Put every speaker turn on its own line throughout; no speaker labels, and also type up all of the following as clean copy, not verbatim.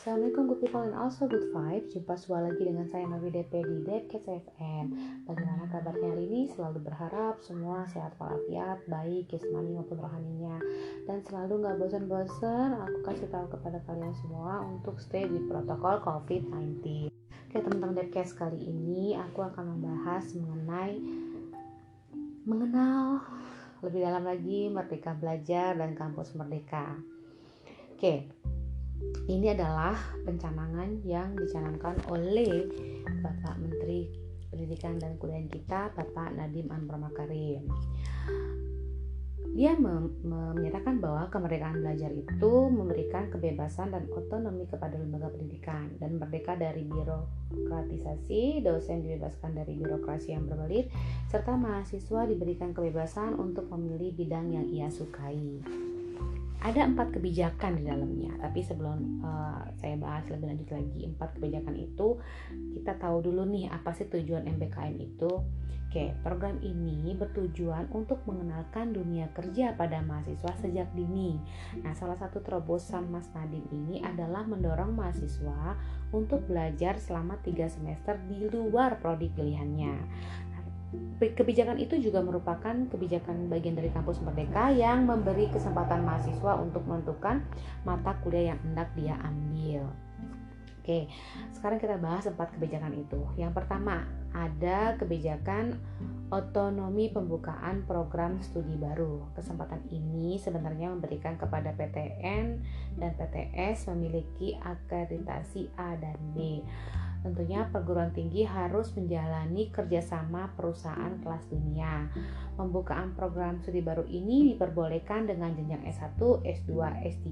Assalamualaikum good people and also good vibes. Jumpa lagi dengan saya Novi DP di Depcast FM. Bagaimana kabarnya hari ini? Selalu berharap semua sehat walafiat, baik jasmani maupun rohaninya. Dan selalu gak bosan-bosan aku kasih tahu kepada kalian semua untuk stay with protokol COVID-19. Oke teman-teman Depcast, kali ini aku akan membahas mengenal lebih dalam lagi Merdeka Belajar dan Kampus Merdeka. Oke, ini adalah pencanangan yang dicanangkan oleh Bapak Menteri Pendidikan dan Kebudayaan kita, Bapak Nadiem Amran Makarim. Dia menyatakan bahwa kemerdekaan belajar itu memberikan kebebasan dan otonomi kepada lembaga pendidikan dan merdeka dari birokratisasi, dosen dibebaskan dari birokrasi yang berbelit, serta mahasiswa diberikan kebebasan untuk memilih bidang yang ia sukai. Ada 4 kebijakan di dalamnya, tapi sebelum saya bahas lebih lanjut lagi 4 kebijakan itu, kita tahu dulu nih apa sih tujuan MBKM itu. Oke, program ini bertujuan untuk mengenalkan dunia kerja pada mahasiswa sejak dini. Nah, salah satu terobosan Mas Nadiem ini adalah mendorong mahasiswa untuk belajar selama 3 semester di luar prodi pilihannya. Kebijakan itu juga merupakan kebijakan bagian dari Kampus Merdeka yang memberi kesempatan mahasiswa untuk menentukan mata kuliah yang hendak dia ambil. Oke, sekarang kita bahas 4 kebijakan itu. Yang pertama, ada kebijakan otonomi pembukaan program studi baru. Kesempatan ini sebenarnya memberikan kepada PTN dan PTS memiliki akreditasi A dan B. Tentunya perguruan tinggi harus menjalani kerjasama perusahaan kelas dunia. Pembukaan program studi baru ini diperbolehkan dengan jenjang S1, S2, S3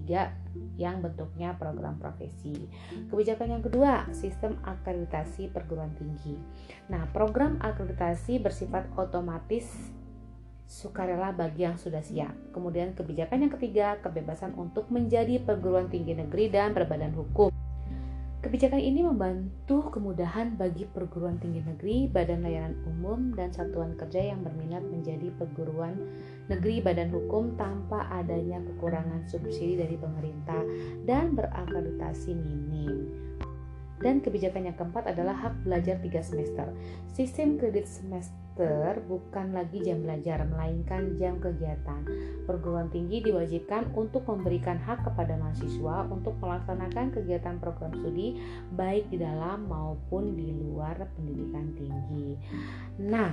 yang bentuknya program profesi. Kebijakan yang kedua, sistem akreditasi perguruan tinggi. Nah, program akreditasi bersifat otomatis sukarela bagi yang sudah siap. Kemudian kebijakan yang ketiga, kebebasan untuk menjadi perguruan tinggi negeri dan berbadan hukum. Kebijakan ini membantu kemudahan bagi perguruan tinggi negeri, badan layanan umum, dan satuan kerja yang berminat menjadi perguruan negeri badan hukum tanpa adanya kekurangan subsidi dari pemerintah dan berakreditasi minim. Dan kebijakan yang keempat adalah hak belajar 3 semester. Sistem kredit semester bukan lagi jam belajar, melainkan jam kegiatan. Perguruan tinggi diwajibkan untuk memberikan hak kepada mahasiswa untuk melaksanakan kegiatan program studi baik di dalam maupun di luar pendidikan tinggi. Nah,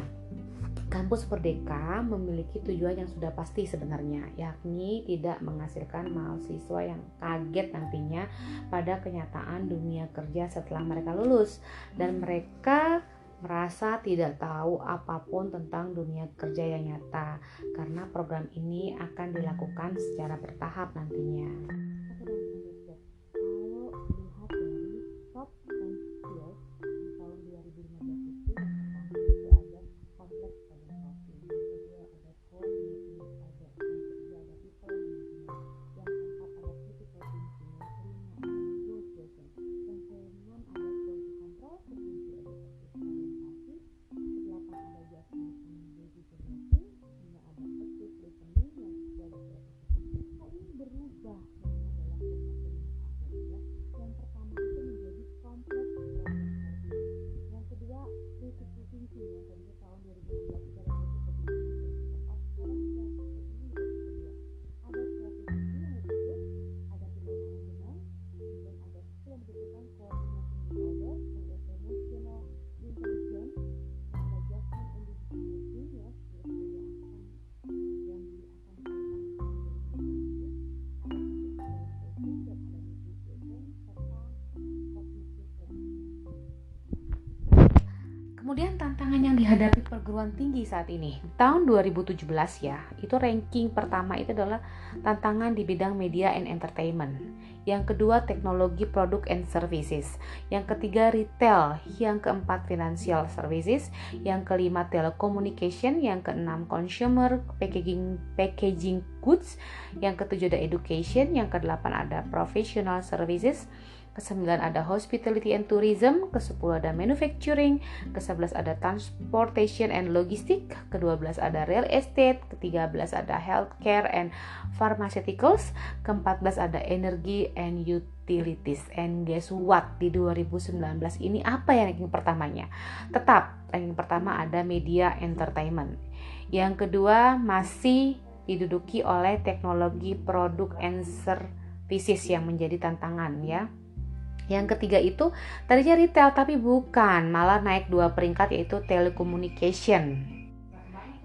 Kampus Merdeka memiliki tujuan yang sudah pasti sebenarnya, yakni tidak menghasilkan mahasiswa yang kaget nantinya pada kenyataan dunia kerja setelah mereka lulus dan mereka merasa tidak tahu apapun tentang dunia kerja yang nyata, karena program ini akan dilakukan secara bertahap nantinya. Kemudian tantangan yang dihadapi perguruan tinggi saat ini tahun 2017 ya, itu ranking pertama itu adalah tantangan di bidang media and entertainment. Yang kedua teknologi produk and services. Yang ketiga retail. Yang keempat financial services. Yang kelima telecommunication. Yang keenam consumer packaging goods. Yang ketujuh ada education. Yang kedelapan ada professional services. ke-9 ada hospitality and tourism, ke-10 ada manufacturing, ke-11 ada transportation and logistic, ke-12 ada real estate, ke-13 ada healthcare and pharmaceuticals, ke-14 ada energy and utilities. And guess what, di 2019 ini apa yang ranking pertamanya? Tetap ranking pertama ada media entertainment. Yang kedua masih diduduki oleh teknologi produk and services yang menjadi tantangan ya. Yang ketiga itu tadinya retail tapi bukan, malah naik 2 peringkat yaitu telecommunication.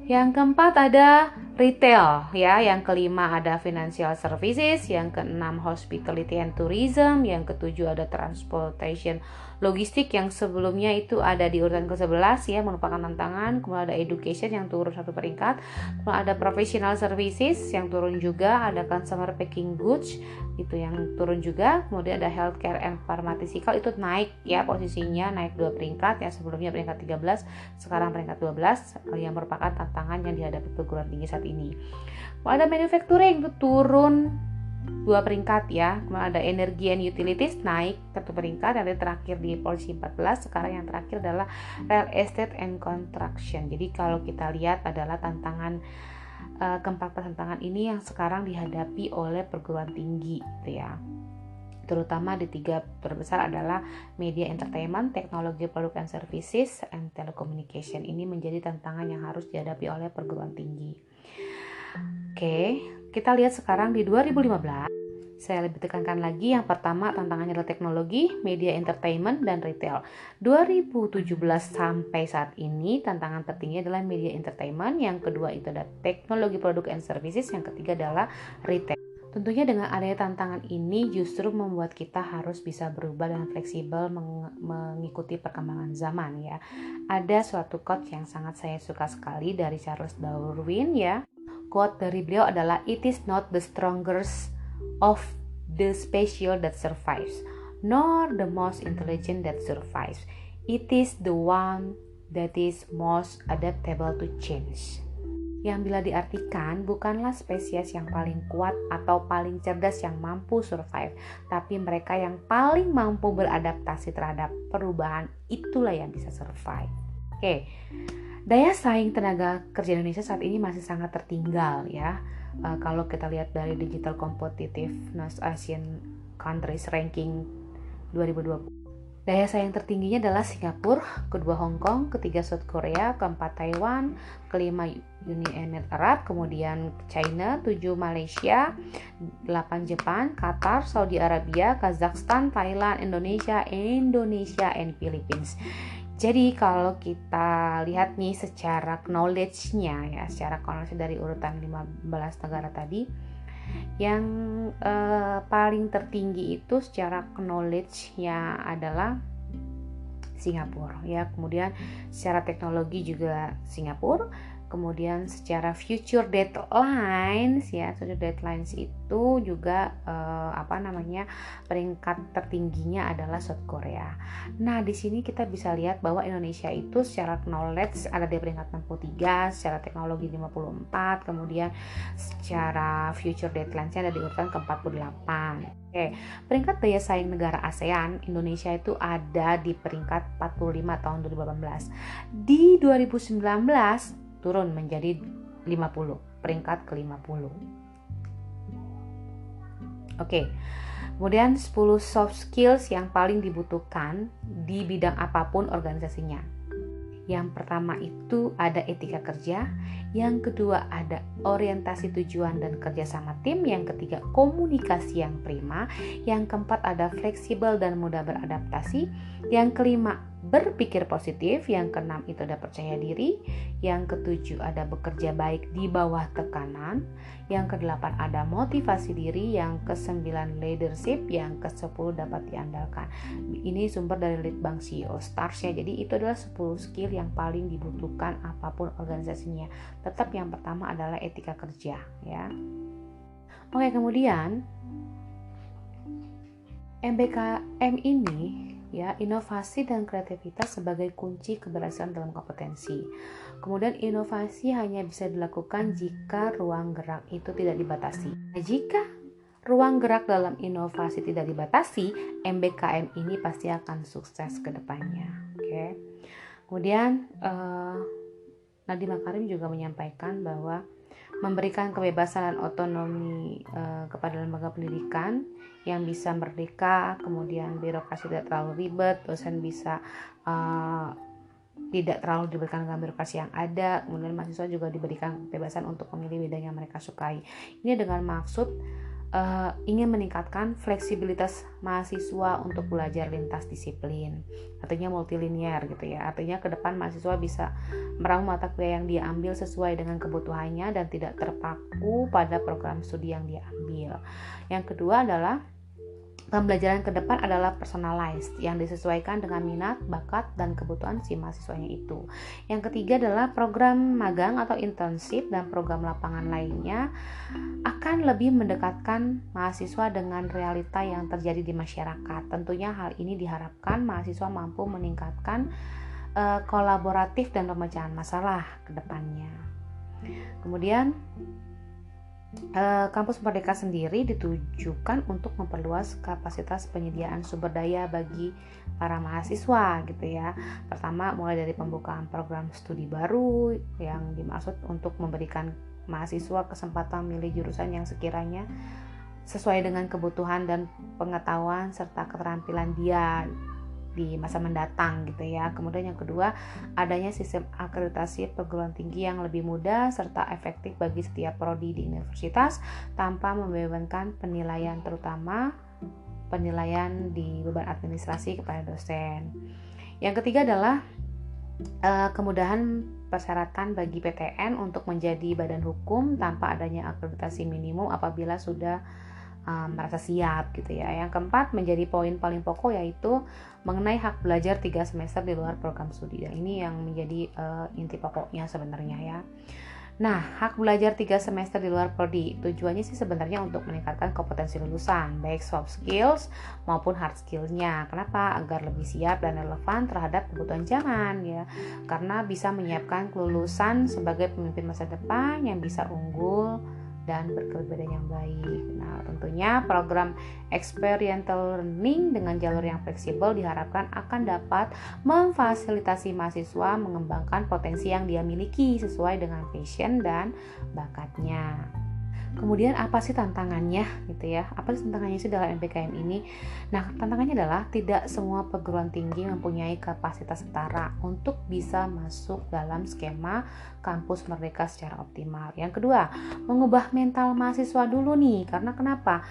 Yang keempat ada retail ya, yang kelima ada financial services, yang keenam hospitality and tourism, yang ketujuh ada transportation logistik yang sebelumnya itu ada di urutan ke-11 ya, merupakan tantangan. Kemudian ada education yang turun 1 peringkat, kemudian ada professional services yang turun juga, ada consumer packing goods itu yang turun juga, kemudian ada healthcare and pharmaceutical itu naik ya, posisinya naik 2 peringkat ya, sebelumnya peringkat 13 sekarang peringkat 12 yang merupakan tantangan yang dihadapi perguruan tinggi saat ini. Kemudian ada manufacturing itu turun 2 peringkat ya. Kemudian ada energy and utilities naik 1 peringkat, yang terakhir di posisi 14. Sekarang yang terakhir adalah real estate and construction. Jadi kalau kita lihat adalah tantangan keempat tantangan ini yang sekarang dihadapi oleh perguruan tinggi gitu ya. Terutama di 3 terbesar adalah media entertainment, teknologi produk and services, and telecommunication. Ini menjadi tantangan yang harus dihadapi oleh perguruan tinggi. Oke, kita lihat sekarang di 2015. Saya lebih tekankan lagi, yang pertama tantangannya adalah teknologi, media entertainment, dan retail. 2017 sampai saat ini tantangan tertinggi adalah media entertainment, yang kedua itu ada teknologi produk and services, yang ketiga adalah retail. Tentunya dengan adanya tantangan ini justru membuat kita harus bisa berubah dan fleksibel mengikuti perkembangan zaman ya. Ada suatu quote yang sangat saya suka sekali dari Charles Darwin ya. Quote dari beliau adalah, "It is not the strongest of the species that survives, nor the most intelligent that survives. It is the one that is most adaptable to change." Yang bila diartikan bukanlah spesies yang paling kuat atau paling cerdas yang mampu survive, tapi mereka yang paling mampu beradaptasi terhadap perubahan, itulah yang bisa survive. Oke. Daya saing tenaga kerja Indonesia saat ini masih sangat tertinggal ya. Kalau kita lihat dari Digital Competitiveness Asian Countries Ranking 2020, daya saing tertingginya adalah Singapura, kedua Hong Kong, ketiga South Korea, keempat Taiwan, kelima Uni Emirat Arab, kemudian China, 7 Malaysia, 8 Jepang, Qatar, Saudi Arabia, Kazakhstan, Thailand, Indonesia, and Philippines. Jadi kalau kita lihat nih secara knowledge-nya ya, secara knowledge dari urutan 15 negara tadi, yang paling tertinggi itu secara knowledge-nya adalah Singapura ya. Kemudian secara teknologi juga Singapura. Kemudian secara future deadlines ya, future deadlines itu juga peringkat tertingginya adalah South Korea. Nah, di sini kita bisa lihat bahwa Indonesia itu secara knowledge ada di peringkat 63, secara teknologi 54, kemudian secara future deadlines-nya ada di urutan ke-48. Oke, peringkat daya saing negara ASEAN, Indonesia itu ada di peringkat 45 tahun 2018. Di 2019 turun menjadi 50, peringkat ke-50. Oke. Kemudian 10 soft skills yang paling dibutuhkan di bidang apapun organisasinya. Yang pertama itu ada etika kerja, yang kedua ada orientasi tujuan dan kerja sama tim, yang ketiga komunikasi yang prima, yang keempat ada fleksibel dan mudah beradaptasi, yang kelima berpikir positif, yang keenam itu ada percaya diri, yang ketujuh ada bekerja baik di bawah tekanan, yang kedelapan ada motivasi diri, yang kesembilan leadership, yang kesepuluh dapat diandalkan. Ini sumber dari Litbang CEO Stars ya. Jadi itu adalah 10 skill yang paling dibutuhkan apapun organisasinya. Tetap yang pertama adalah etika kerja ya. Oke, kemudian MBKM ini ya, inovasi dan kreativitas sebagai kunci keberhasilan dalam kompetensi. Kemudian inovasi hanya bisa dilakukan jika ruang gerak itu tidak dibatasi. Jika ruang gerak dalam inovasi tidak dibatasi, MBKM ini pasti akan sukses ke depannya. Oke. Kemudian Nadiem Makarim juga menyampaikan bahwa memberikan kebebasan dan otonomi kepada lembaga pendidikan yang bisa merdeka, kemudian birokrasi tidak terlalu ribet, dosen bisa tidak terlalu diberikan dengan birokrasi yang ada, kemudian mahasiswa juga diberikan kebebasan untuk memilih bidang yang mereka sukai. Ini dengan maksud ingin meningkatkan fleksibilitas mahasiswa untuk belajar lintas disiplin, artinya multilinear gitu ya. Artinya ke depan mahasiswa bisa meramu mata kuliah yang dia ambil sesuai dengan kebutuhannya dan tidak terpaku pada program studi yang dia ambil. Yang kedua adalah pembelajaran ke depan adalah personalized, yang disesuaikan dengan minat, bakat, dan kebutuhan si mahasiswanya itu. Yang ketiga adalah program magang atau internship dan program lapangan lainnya akan lebih mendekatkan mahasiswa dengan realita yang terjadi di masyarakat. Tentunya hal ini diharapkan mahasiswa mampu meningkatkan kolaboratif dan pemecahan masalah ke depannya. Kemudian Kampus Merdeka sendiri ditujukan untuk memperluas kapasitas penyediaan sumber daya bagi para mahasiswa gitu ya. Pertama, mulai dari pembukaan program studi baru yang dimaksud untuk memberikan mahasiswa kesempatan memilih jurusan yang sekiranya sesuai dengan kebutuhan dan pengetahuan serta keterampilan dia di masa mendatang gitu ya. Kemudian yang kedua, adanya sistem akreditasi perguruan tinggi yang lebih mudah serta efektif bagi setiap prodi di universitas tanpa membebankan penilaian, terutama penilaian di beban administrasi kepada dosen. Yang ketiga adalah kemudahan persyaratan bagi PTN untuk menjadi badan hukum tanpa adanya akreditasi minimum apabila sudah merasa siap gitu ya. Yang keempat, menjadi poin paling pokok yaitu mengenai hak belajar 3 semester di luar program studi. Dan ini yang menjadi inti pokoknya sebenarnya ya. Nah, hak belajar 3 semester di luar prodi tujuannya sih sebenarnya untuk meningkatkan kompetensi lulusan, baik soft skills maupun hard skills-nya. Kenapa? Agar lebih siap dan relevan terhadap kebutuhan zaman ya. Karena bisa menyiapkan kelulusan sebagai pemimpin masa depan yang bisa unggul dan berkepribadian yang baik. Nah, tentunya program experiential learning dengan jalur yang fleksibel diharapkan akan dapat memfasilitasi mahasiswa mengembangkan potensi yang dia miliki sesuai dengan passion dan bakatnya. Kemudian apa sih tantangannya gitu ya? Apa sih tantangannya sih dalam MBKM ini? Nah, tantangannya adalah tidak semua perguruan tinggi mempunyai kapasitas setara untuk bisa masuk dalam skema kampus merdeka secara optimal. Yang kedua, mengubah mental mahasiswa dulu nih. Karena kenapa?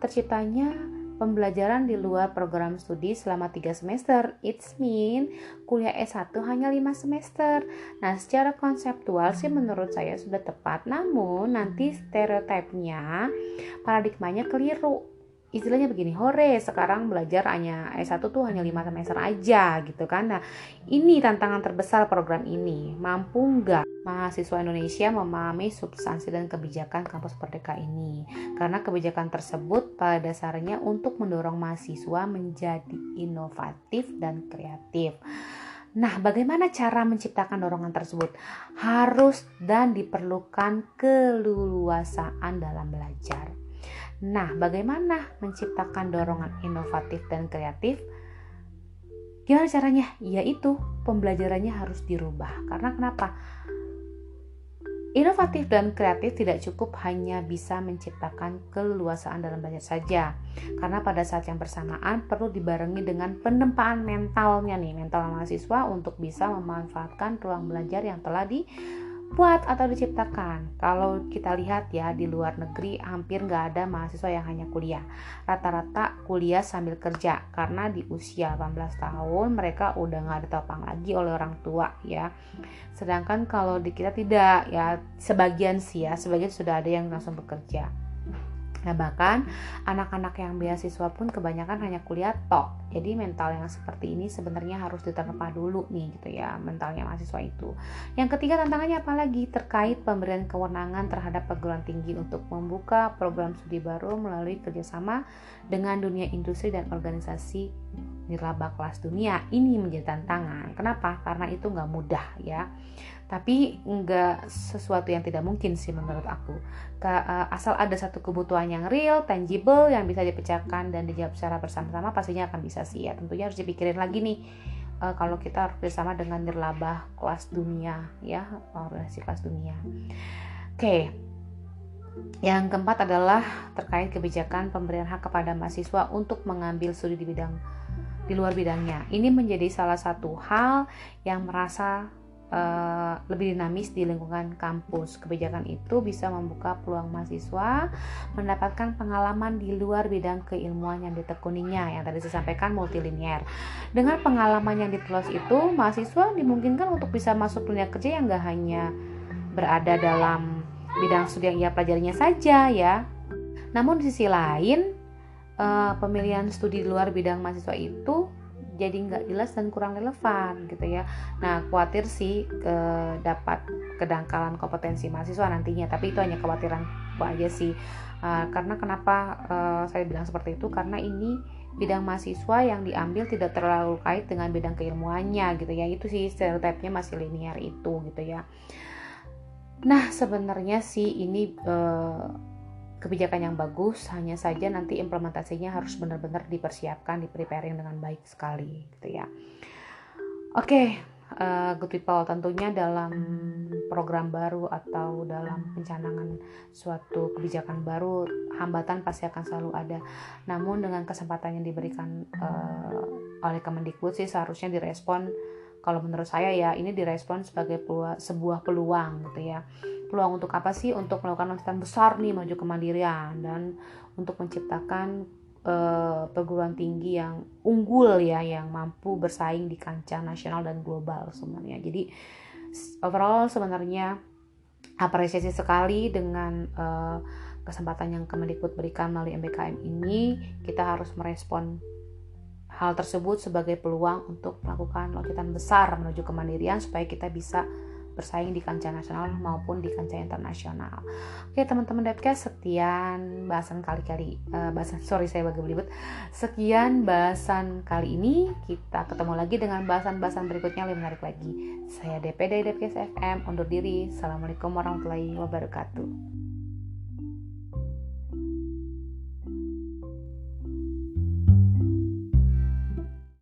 Terciptanya pembelajaran di luar program studi selama 3 semester. It's mean kuliah S1 hanya 5 semester. Nah, secara konseptual sih menurut saya sudah tepat. Namun nanti stereotipnya, paradigmanya keliru. Istilahnya begini, hore sekarang belajar hanya S1 tuh hanya 5 semester aja gitu kan. Nah, ini tantangan terbesar program ini. Mampu nggak mahasiswa Indonesia memahami substansi dan kebijakan kampus merdeka ini? Karena kebijakan tersebut pada dasarnya untuk mendorong mahasiswa menjadi inovatif dan kreatif. Nah, bagaimana cara menciptakan dorongan tersebut? Harus dan diperlukan keleluasaan dalam belajar. Nah, bagaimana menciptakan dorongan inovatif dan kreatif? Gimana caranya? Yaitu pembelajarannya harus dirubah. Karena kenapa? Inovatif dan kreatif tidak cukup hanya bisa menciptakan keleluasaan dalam belajar saja. Karena pada saat yang bersamaan perlu dibarengi dengan penempaan mentalnya nih, mental mahasiswa untuk bisa memanfaatkan ruang belajar yang telah dibuat atau diciptakan. Kalau kita lihat ya, di luar negeri hampir nggak ada mahasiswa yang hanya kuliah. Rata-rata kuliah sambil kerja karena di usia 18 tahun mereka udah nggak ditopang lagi oleh orang tua ya. Sedangkan kalau di kita tidak ya, sebagian sudah ada yang langsung bekerja. Nah, bahkan anak-anak yang beasiswa pun kebanyakan hanya kuliah tok. Jadi mental yang seperti ini sebenarnya harus diterpa dulu nih gitu ya, mentalnya mahasiswa itu. Yang ketiga tantangannya apalagi? Terkait pemberian kewenangan terhadap perguruan tinggi untuk membuka program studi baru melalui kerjasama dengan dunia industri dan organisasi nirlaba kelas dunia. Ini menjadi tantangan. Kenapa? Karena itu nggak mudah ya. Tapi nggak sesuatu yang tidak mungkin sih menurut aku. Asal ada satu kebutuhan yang real, tangible, yang bisa dipecahkan dan dijawab secara bersama-sama, pastinya akan bisa sih ya. Tentunya harus dipikirin lagi nih, kalau kita harus bersama dengan nirlaba kelas dunia ya, organisasi kelas dunia. Oke. Yang keempat adalah terkait kebijakan pemberian hak kepada mahasiswa untuk mengambil studi di luar bidangnya. Ini menjadi salah satu hal yang merasa lebih dinamis di lingkungan kampus. Kebijakan itu bisa membuka peluang mahasiswa mendapatkan pengalaman di luar bidang keilmuan yang ditekuninya, yang tadi saya sampaikan multilinier. Dengan pengalaman yang diperluas itu, mahasiswa dimungkinkan untuk bisa masuk dunia kerja yang gak hanya berada dalam bidang studi yang ia pelajarinya saja ya. Namun di sisi lain, pemilihan studi di luar bidang mahasiswa itu jadi nggak jelas dan kurang relevan gitu ya. Nah, khawatir sih dapat kedangkalan kompetensi mahasiswa nantinya, tapi itu hanya kekhawatiran aja sih. Karena kenapa saya bilang seperti itu, karena ini bidang mahasiswa yang diambil tidak terlalu kait dengan bidang keilmuannya gitu ya. Itu sih stereotipnya masih linear itu gitu ya. Nah, sebenarnya sih ini kebijakan yang bagus, hanya saja nanti implementasinya harus benar-benar dipersiapkan, di-preparing dengan baik sekali gitu ya. Oke, good people, tentunya dalam program baru atau dalam pencanangan suatu kebijakan baru, hambatan pasti akan selalu ada. Namun dengan kesempatan yang diberikan oleh Kemendikbud sih seharusnya direspon, kalau menurut saya ya, ini direspon sebagai sebuah peluang gitu ya. Peluang untuk apa sih? Untuk melakukan loncatan besar nih menuju kemandirian dan untuk menciptakan perguruan tinggi yang unggul ya, yang mampu bersaing di kancah nasional dan global sebenarnya. Jadi overall sebenarnya apresiasi sekali dengan kesempatan yang Kemendikbud berikan melalui MBKM ini. Kita harus merespon hal tersebut sebagai peluang untuk melakukan loncatan besar menuju kemandirian supaya kita bisa bersaing di kancah nasional maupun di kancah internasional. Oke teman-teman Depkes, sekian bahasan Sekian bahasan kali ini. Kita ketemu lagi dengan bahasan-bahasan berikutnya lebih menarik lagi. Saya DP dari Depkes FM undur diri. Assalamualaikum warahmatullahi wabarakatuh.